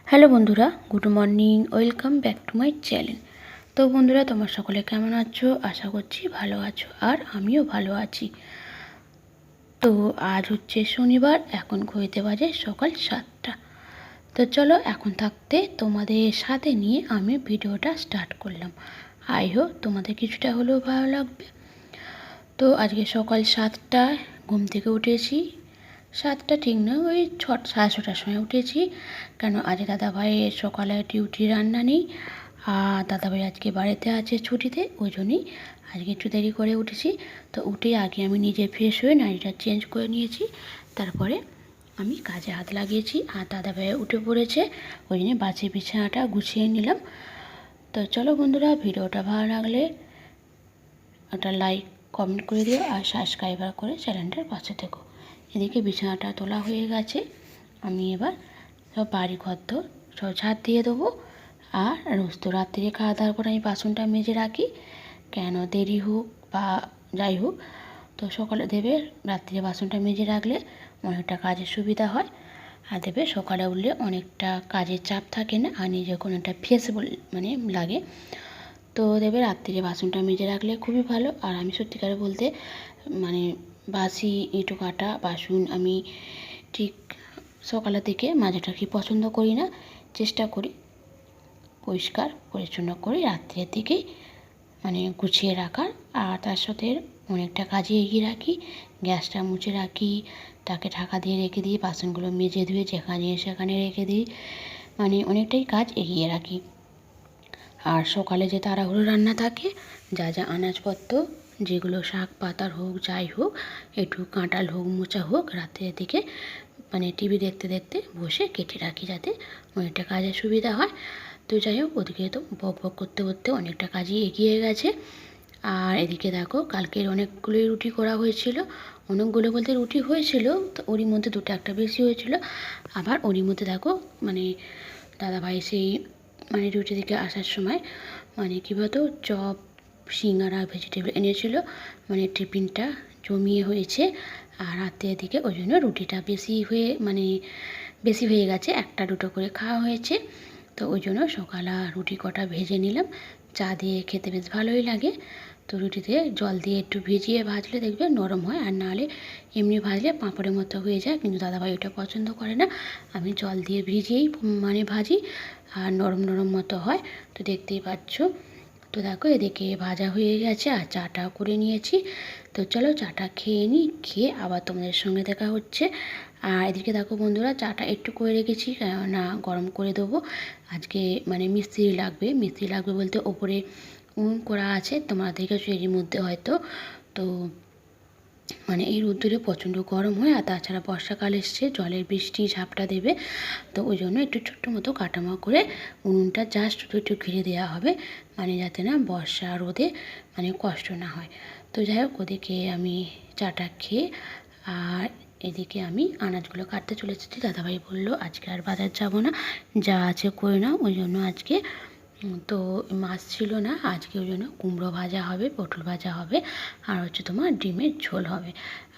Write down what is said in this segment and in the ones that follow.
Hello বন্ধুরা, good morning, welcome back to my channel. তো বন্ধুরা, তোমরা সকলে কেমন আছো? আশা করছি ভালো আছো, আর আমিও ভালো আছি। তো আজ হচ্ছে শনিবার, এখন ঘড়িতে বাজে সকাল 7টা। তো চলো, এখন থাকতে তোমাদের সাথে নিয়ে আমি ভিডিওটা স্টার্ট করলাম। আই হোপ তোমাদের কিছুটা হলেও ভালো লাগবে। তো আজকে সকাল 7টায় ঘুম থেকে উঠেছি। 7টা ঠিক না, ওই 6:30টার সময় উঠেছি। কেন আজ দাদাভাইয়ের সকালে ডিউটি রান্না নেই, আর দাদাভাই আজকে বাড়িতে আছে ছুটিতে, ওই জন্যই আজকে একটু দেরি করে উঠেছি। তো উঠে আগে আমি নিজে ফ্রেশ হয়ে নাড়িটা চেঞ্জ করে নিয়েছি, তারপরে আমি কাজে হাত লাগিয়েছি। আর দাদাভাই উঠে পড়েছে, ওই জন্য বাসি বিছানাটা গুছিয়ে নিলাম। তো চলো বন্ধুরা, ভিডিওটা ভালো লাগলে একটা লাইক কমেন্ট করে দিও, আর সাবস্ক্রাইবার করে চ্যানেলটার পাশে থেকো। এদিকে বিছানাটা তোলা হয়ে গেছে, আমি এবার সব বাড়ি ঘর তো সব ঝাড় দিয়ে দেবো। আর রোজ তো রাত্রিরে খাওয়া দাওয়ার পর আমি বাসনটা মেজে রাখি, কেন দেরি হোক বা যাই হোক, তো সকালে দেবে রাত্রিরে বাসনটা মেজে রাখলে অনেকটা কাজের সুবিধা হয়। আর দেবে সকালে উঠলে অনেকটা কাজের চাপ থাকে না, আর নিজে কোনো একটা ফ্রেশেবল লাগে। তো দেবে রাত্রিরে বাসনটা মেজে রাখলে খুবই ভালো। আর আমি সত্যিকারে বলতে বাসি এঁটো কাটা বাসন আমি ঠিক সকালের দিকে মাজাটা কি পছন্দ করি না, চেষ্টা করি পরিষ্কার পরিচ্ছন্ন করে রাত্রের দিকেই গুছিয়ে রাখার। আর তার সাথে অনেকটা কাজে এগিয়ে রাখি, গ্যাসটা মুছে রাখি, তাকে ঢাকা দিয়ে রেখে দিই, বাসনগুলো মেজে ধুয়ে যেখানে সেখানে রেখে দিই, অনেকটাই কাজ এগিয়ে রাখি। আর সকালে যে তাড়াহুড়ো রান্না থাকে, যা যা আনাজপত্র, যেগুলো শাক পাতার হোক যাই হোক, একটু কাঁঠাল হোক মোচা হোক, রাতের দিকে টিভি দেখতে দেখতে বসে কেটে রাখি, যাতে অনেকটা কাজের সুবিধা হয়। তো যাই হোক, ওদিকে তো বক বক করতে করতে অনেকটা কাজই এগিয়ে গেছে। আর এদিকে দেখো, কালকের অনেকগুলোই রুটি করা হয়েছিল। অনেকগুলো বলতে রুটি হয়েছিল, তো ওরই মধ্যে দুটো একটা বেশি হয়েছিল। আবার ওরই মধ্যে দেখো দাদাভাই সেই ডিউটি থেকে আসার সময় কী বলতো, চপ সিঙ্গারা ভেজিটেবল এনেছিল, টিফিনটা জমিয়ে হয়েছে। আর রাতের দিকে ওই জন্য রুটিটা বেশি হয়ে গেছে, একটা দুটো করে খাওয়া হয়েছে। তো ওই জন্য সকালে রুটি কটা ভেজে নিলাম, চা দিয়ে খেতে বেশ ভালোই লাগে। তো রুটিতে জল দিয়ে একটু ভিজিয়ে ভাজলে দেখবে নরম হয়, আর নাহলে এমনি ভাজলে পাঁপড়ের মতো হয়ে যায়। কিন্তু দাদাভাই ওটা পছন্দ করে না, আমি জল দিয়ে ভিজিয়েই ভাজি, আর নরম নরম মতো হয়। তো দেখতেই পাচ্ছ। তো দেখো, এদিকে ভাজা হয়ে গেছে আর চাটাও করে নিয়েছি। তো চলো চাটা খেয়ে নিই, খেয়ে আবার তোমাদের সঙ্গে দেখা হচ্ছে। আর এদিকে দেখো বন্ধুরা, চাটা একটু করে রেখেছি, কেননা গরম করে দেবো আজকে। মিস্ত্রি লাগবে বলতে ওপরে উনুন করা আছে, তোমরা দেখেছো এরই মধ্যে হয়তো। তো এই রোদ্দুরে প্রচণ্ড গরম হয়, আর তাছাড়া বর্ষাকাল এসছে, জলের বৃষ্টি ঝাপটা দেবে। তো ওই জন্য একটু ছোট্ট মতো কাটামা করে উনুনটা জাস্ট একটু ঘিরে দেওয়া হবে, যাতে না বর্ষা রোদে কষ্ট না হয়। তো যাই হোক, ওদিকে আমি চাটা খেয়ে আর এদিকে আমি আনাজগুলো কাটতে চলে এসেছি। দাদাভাই বললো আজকে আর বাজার যাবো না, যা আছে করে নাও। ওই জন্য আজকে তো মাছ ছিল না আজকে, ওই জন্য কুমড়ো ভাজা হবে, পটল ভাজা হবে, আর হচ্ছে তোমার ডিমের ঝোল হবে।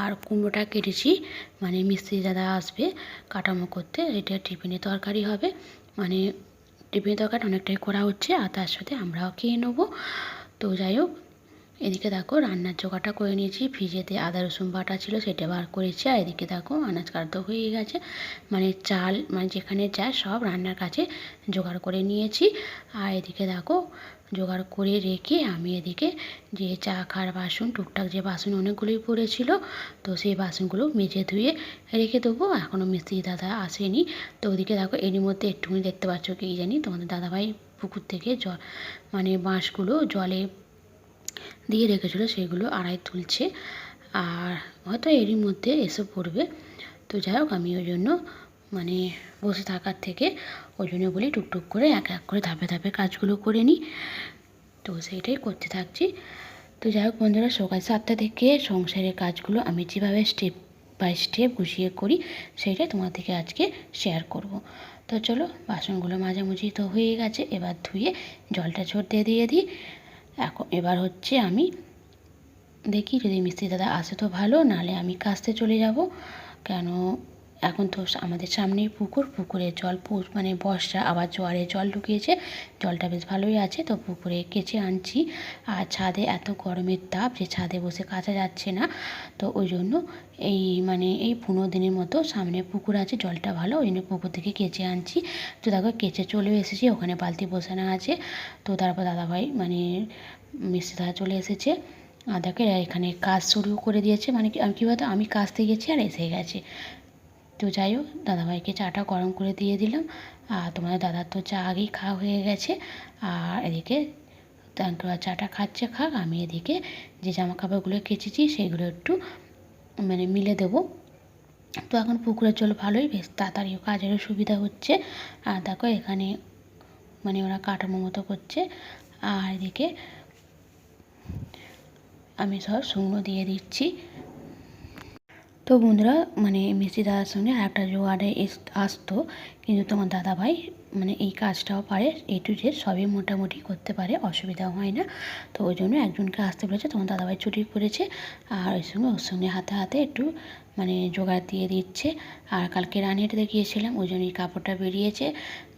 আর কুমড়োটা কেটেছি, মিস্ত্রি দাদা আসবে কাটামো করতে, এটা টিফিনে তরকারি হবে। টিফিনে তরকারি অনেকটাই করা হচ্ছে, আর তার সাথে আমরাও খেয়ে নেবো। তো যাই হোক, এদিকে দেখো রান্নার জোগাড়টা করে নিয়েছি, ফ্রিজেতে আদা রসুন বাটা ছিল সেটা বার করেছি। আর এদিকে দেখো আনাজ কাটা হয়ে গেছে, চাল যেখানে যায় সব রান্নার কাছে জোগাড় করে নিয়েছি। আর এদিকে দেখো জোগাড় করে রেখে আমি এদিকে যে চা খাওয়ার বাসন, টুকটাক যে বাসন অনেকগুলোই পড়েছিল, তো সেই বাসনগুলো মেজে ধুয়ে রেখে দেবো, এখনও মিস্ত্রি দাদা আসেনি। তো ওদিকে দেখো এরই মধ্যে একটুখানি দেখতে পাচ্ছ কি জানি, তোমাদের দাদাভাই পুকুর থেকে জল বাঁশগুলো জলে দিয়ে রেখেছিলো, সেগুলো আড়াই তুলছে, আর হয়তো এরই মধ্যে এসে পড়বে। তো যাই হোক, আমি ওই জন্য বসে থাকার থেকে ওই জন্য বলি টুকটুক করে এক এক করে ধাপে ধাপে কাজগুলো করে নিই। তো সেইটাই করতে থাকছি। তো যাই হোক বন্ধুরা, সকাল 7টা থেকে সংসারের কাজগুলো আমি যেভাবে স্টেপ বাই স্টেপ গুছিয়ে করি, সেইটাই তোমাদেরকে আজকে শেয়ার করব। তো চলো, বাসনগুলো মাঝামাঝি তো হয়ে গেছে, এবার ধুয়ে জলটা ঝরতে দিয়ে দিই। এবার হচ্ছে আমি দেখি যদি মিস্ত্রি দাদা আসে তো ভালো, নাহলে আমি কাচতে চলে যাব। কেন এখন তো আমাদের সামনেই পুকুরের জল মানে বর্ষা আবার জোয়ারে জল ঢুকিয়েছে, জলটা বেশ ভালোই আছে। তো পুকুরে কেচে আনছি। আর ছাদে এত গরমের তাপ যে ছাদে বসে কাচা যাচ্ছে না, তো ওই জন্য এই 15 দিনের মতো সামনে পুকুর আছে, জলটা ভালো, ওই জন্য পুকুর থেকে কেচে আনছি। তো দেখো কেচে চলে এসেছি, ওখানে বালতি বসানো আছে। তো তারপর দাদাভাই মিস্ত্রি দাদা চলে এসেছে, আর দেখো এখানে কাজ শুরু করে দিয়েছে। মানে কী বলতো, আমি কাচতে গেছি আর এসে গেছে। তো যাই হোক, দাদাভাইকে চাটা গরম করে দিয়ে দিলাম। আর তোমাদের দাদার তো চা আগেই খাওয়া হয়ে গেছে। আর এদিকে তারপর চাটা খাক, আমি এদিকে যে জামা কাপড়গুলো কেচেছি সেগুলো একটু মিলে দেবো। তো এখন পুকুরের জল ভালোই, বেশ তাড়াতাড়ি কাজেরও সুবিধা হচ্ছে। আর দেখো এখানে ওরা কাঠামো মতো করছে। আর এদিকে আমি সব শুকনো দিয়ে দিচ্ছি। তো বন্ধুরা, মিস্ত্রি দাদার সঙ্গে আর একটা জোয়ারে আসতো, কিন্তু তোমার দাদাভাই এই কাজটাও পারে, টু জেড সবই মোটামুটি করতে পারে, অসুবিধা হয় না। তো ওই জন্য একজনকে আসতে বলেছে, তোমার দাদাভাই ছুটি করেছে। আর ওর সঙ্গে হাতে হাতে একটু জোগাড় দিয়ে দিচ্ছে। আর কালকে রানিহাটে গিয়েছিলাম, ওই জন্য এই কাপড়টা বেরিয়েছে।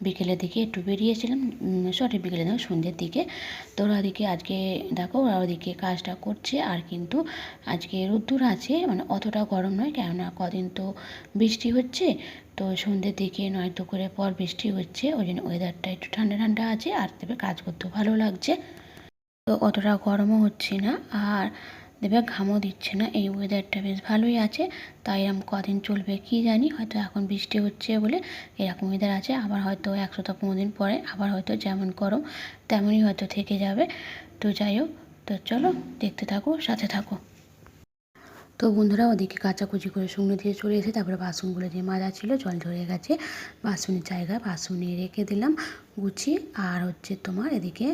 বিকেলের দিকে একটু বেরিয়েছিলাম, বিকেলে দেখো সন্ধ্যের দিকে। তো ওরা ওদিকে আজকে দেখো ওরা ওদিকে কাজটা করছে। আর কিন্তু আজকে রোদ্দুর আছে, অতটা গরম নয়, কেননা কদিন তো বৃষ্টি হচ্ছে। তো সন্ধ্যের দিকে নয় দুপুরের পর বৃষ্টি হচ্ছে, ওই জন্য ওয়েদারটা একটু ঠান্ডা ঠান্ডা আছে, আর তবে কাজ করতেও ভালো লাগছে। তো অতটা গরমও হচ্ছে না, আর দেবে ঘামও দিচ্ছে না, এই ওয়েদারটা বেশ ভালোই আছে। তাই এরকম কদিন চলবে কি জানি, হয়তো এখন বৃষ্টি হচ্ছে বলে এরকম ওয়েদার আছে, আবার হয়তো 1 সপ্তাহ 15 দিন পরে আবার হয়তো যেমন গরম তেমনই হয়তো থেকে যাবে। তো যাই হোক, তো চলো দেখতে থাকো, সাথে থাকো। তো বন্ধুরা, ওদিকে কাচাকুচি করে শুকনো দিয়ে চলে এসে তারপরে বাসনগুলো যে মাজা ছিল জল ধরে গেছে, বাসনের জায়গায় বাসনে রেখে দিলাম গুছিয়ে। আর তোমার এদিকে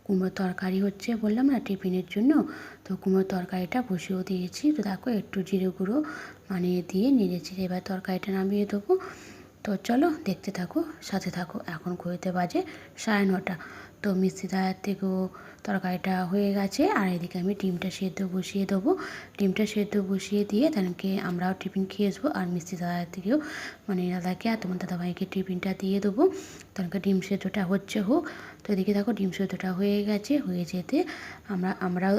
কুমড়োর তরকারি হচ্ছে, বললাম না টিফিনের জন্য। তো কুমড়োর তরকারিটা বসিয়েও দিয়েছি। তো দেখো একটু জিরে গুঁড়ো দিয়ে নেড়েছি, এবার তরকারিটা নামিয়ে দেবো। তো চলো দেখতে থাকো, সাথে থাকো। এখন ঘড়িতে বাজে 9:30। তো মিস্ত্রি দাদার থেকেও তরকারিটা হয়ে গেছে। আর এদিকে আমি ডিমটা সেদ্ধ বসিয়ে দেবো। ডিমটা সেদ্ধ বসিয়ে দিয়ে তাদেরকে আমরাও টিফিন খেয়ে আসবো। আর মিস্ত্রি দাদার থেকেও দাদাকে আর তোমার দাদাভাইকে টিফিনটা দিয়ে দেবো। তাদেরকে ডিম সেদ্ধটা হোক। তো এদিকে দেখো ডিম সেদ্ধটা হয়ে গেছে, হয়ে যেতে আমরাও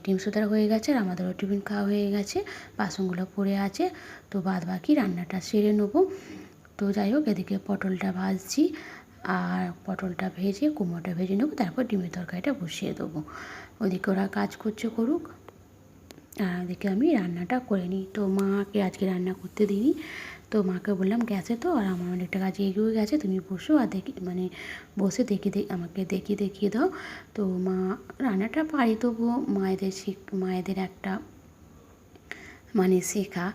ডিম সেদ্ধটা হয়ে গেছে, আর আমাদেরও টিফিন খাওয়া হয়ে গেছে, বাসনগুলো পড়ে আছে। তো বাদ বাকি রান্নাটা সেরে নেবো। তো যাই হোক, এদিকে পটলটা ভাজছি, আর পটলটা ভেজে কুমড়োটা ভেজে নেবো, তারপর ডিমের তরকারিটা বসিয়ে দেবো। ওদিকে ওরা কাজ করুক, আর ওদিকে আমি রান্নাটা করে নিই। তো মাকে আজকে রান্না করতে দিইনি। তো মাকে বললাম গ্যাসে তো, আর আমার অনেকটা কাজ এগিয়ে গেছে, তুমি বসো আর বসে আমাকে দেখিয়ে দাও। তো মা রান্নাটা পারি, তবুও মায়েদের একটা শেখা,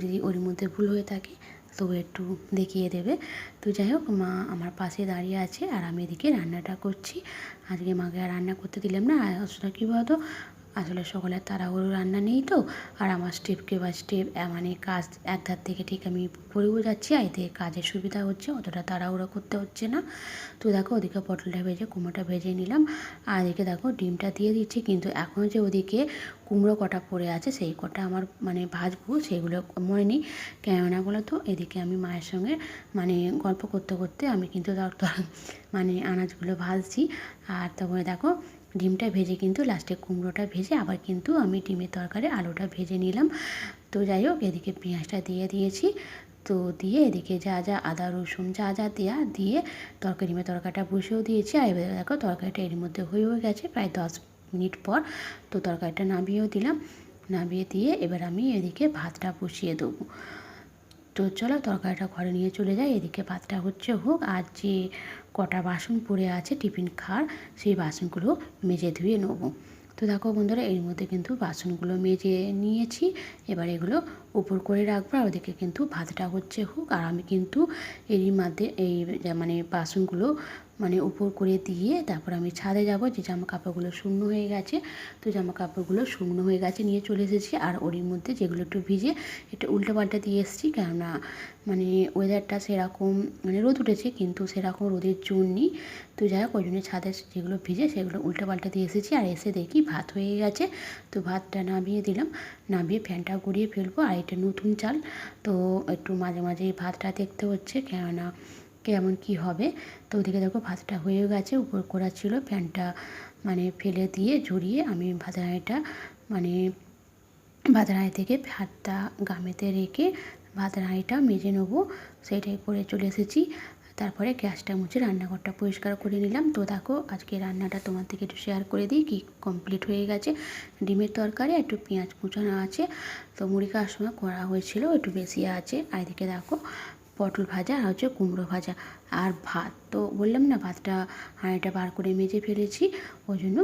যদি ওর মধ্যে ভুল হয়ে থাকে তো একটু দেখিয়ে দেবে। তো যাই হোক, মা আমার পাশে দাঁড়িয়ে আছে, আর আমি এদিকে রান্নাটা করছি। আজকে মাকে আর রান্না করতে দিলাম না। আসলে কী বলতো, আসলে সকালের তাড়াহুড়ো রান্না নেই তো, আর আমার স্টেপ কাজ এক ধার থেকে ঠিক আমি করেও যাচ্ছি, আর এতে কাজের সুবিধা হচ্ছে, অতটা তাড়াহুড়ো করতে হচ্ছে না। তো দেখো ওদিকে পটলটা ভেজে কুমড়োটা ভেজে নিলাম, আর এদিকে দেখো ডিমটা দিয়ে দিচ্ছি। কিন্তু এখন যে ওদিকে কুমড়ো কটা পড়ে আছে, সেই কটা আমার ভাজবো, সেগুলো মনে নেই। কেননা বলো তো, এদিকে আমি মায়ের সঙ্গে গল্প করতে করতে আমি কিন্তু আনাজগুলো ভাজছি। আর তারপরে দেখো ডিমটা ভেজে কিন্তু লাস্টে কুমড়োটা ভেজে আবার কিন্তু আমি ডিমের তরকারি আলুটা ভেজে নিলাম। তো যাই হোক, এদিকে পেঁয়াজটা দিয়ে দিয়েছি। তো দিয়ে এদিকে যা যা আদা রসুন যা যা দিয়ে ডিমের তরকারিটা বসেও দিয়েছি। আর এবার দেখো তরকারিটা এর মধ্যে হয়েও গেছে প্রায় 10 মিনিট পর। তো তরকারিটা নামিয়েও দিলাম, নামিয়ে দিয়ে এবার আমি এদিকে ভাতটা বসিয়ে দেবো। তো চলো তরকারিটা ঘরে নিয়ে চলে যাই, এদিকে ভাতটা হোক। আর যে কটা বাসন পড়ে আছে টিফিন খাওয়ার, সেই বাসনগুলো মেজে ধুয়ে নেবো। তো দেখো বন্ধুরা, এর মধ্যে কিন্তু বাসনগুলো মেজে নিয়েছি, এবার এগুলো উপর করে রাখবো। আর ওদিকে কিন্তু ভাতটা হোক। আর আমি কিন্তু এরই মধ্যে বাসনগুলো মানে উপর করে দিয়ে তারপর আমি ছাদে যাব। যে জামা কাপড়গুলো শূন্য হয়ে গেছে, তো জামা কাপড়গুলো শূন্য হয়ে গেছে নিয়ে চলে এসেছি। আর ওরই মধ্যে যেগুলো একটু ভিজে একটু উল্টো পাল্টা দিয়ে এসেছি, কেননা মানে ওয়েদারটা সেরকম মানে রোদ উঠেছে কিন্তু সেরকম রোদের জোর নেই। তো যাই হোক ওই জন্য ছাদে যেগুলো ভিজে সেগুলো উল্টো পাল্টা দিয়ে এসেছি। আর এসে দেখি ভাত হয়ে গেছে, তো ভাতটা নামিয়ে দিলাম, নামিয়ে ফ্যানটা গড়িয়ে ফেলবো। আর এটা নতুন চাল, তো একটু মাঝে মাঝে ভাতটা দেখতে হচ্ছে কেননা কেমন কি হবে। তো ওদিকে দেখো ভাতটা হয়ে গেছে, উপর করা ছিল, ফ্যানটা মানে ফেলে দিয়ে ঝরিয়ে আমি ভাতের হাঁড়িটা মানে ভাতের হাঁড়ি থেকে ভাতটা গামেতে রেখে ভাতের হাঁড়িটা মেজে নেবো, সেটাই করে চলে এসেছি। তারপরে গ্যাসটা মুছে রান্নাঘরটা পরিষ্কার করে নিলাম। তো দেখো আজকে রান্নাটা তোমার থেকে একটু শেয়ার করে দিই কি কমপ্লিট হয়ে গেছে। ডিমের তরকারি, একটু পেঁয়াজ কুচানো আছে, তো মুড়ি খাওয়ার সময় করা হয়েছিল, একটু বেশি আছে। আর এদিকে দেখো পটল ভাজা আর হচ্ছে কুমড়ো ভাজা আর ভাত। তো বললাম না ভাতটা হাঁড়িটা বার করে মেজে ফেলেছি ওই জন্য।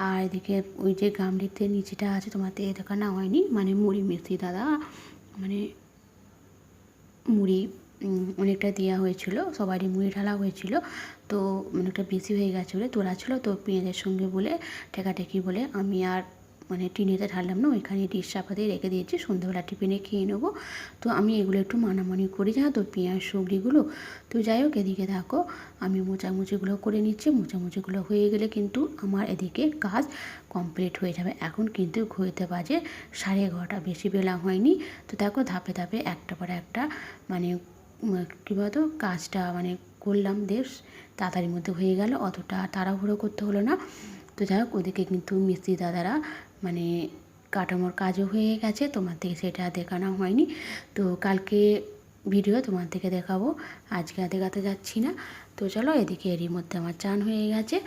আর এদিকে ওই যে গামলিতে নিচেটা আছে তোমাদের দেখানো হয়নি, মানে মুড়ি মিস্ত্রি দাদা মানে মুড়ি অনেকটা দেওয়া হয়েছিল, সবারই মুড়ি ঢালা হয়েছিল, তো অনেকটা বেশি হয়ে গেছে বলে তোলা ছিল। তো পেঁয়াজের সঙ্গে বলে ঠেকাঠেকি বলে আমি আর মানে টিনেতে ঢাললাম না, ওইখানে ডিশ চাপা দিয়ে রেখে দিয়েছি, সন্ধ্যাবেলা টিফিনে খেয়ে নেবো। তো আমি এগুলো একটু মানামানি করি জানো তো, পেঁয়াজ সবজিগুলো। তো যাই হোক এদিকে দেখো আমি মোচামুচিগুলো করে নিচ্ছি, মোচামুচিগুলো হয়ে গেলে কিন্তু আমার এদিকে কাজ কমপ্লিট হয়ে যাবে। এখন কিন্তু ঘড়িতে বাজে 11:30, বেশি বেলা হয়নি। তো দেখো ধাপে ধাপে একটা পর একটা মানে কী বলতো কাজটা মানে করলাম, বেশ তাড়াতাড়ির মধ্যে হয়ে গেল, অতটা তাড়াহুড়ো করতে হলো না। তো যাই হোক ওদিকে কিন্তু মিস্ত্রি দাদারা মানে কাটানোর কাজও হয়ে গেছে, তোমার থেকে সেটা দেখানো হয়নি। তো কালকে ভিডিও তোমার থেকে দেখাবো, আজকে আর দেখাতে যাচ্ছি না। তো চলো এদিকে এরই মধ্যে আমার চান হয়ে গেছে,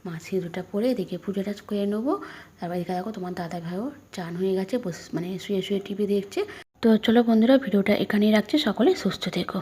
মা সিঁদুরটা পরে এদিকে পুজোটা করে নেবো। তারপর এদিকে দেখো তোমার দাদা ভাইও চান হয়ে গেছে, বসে মানে শুয়ে শুয়ে টিভি দেখছে। তো চলো বন্ধুরা ভিডিওটা এখানেই রাখছি, সকলে সুস্থ থেকো।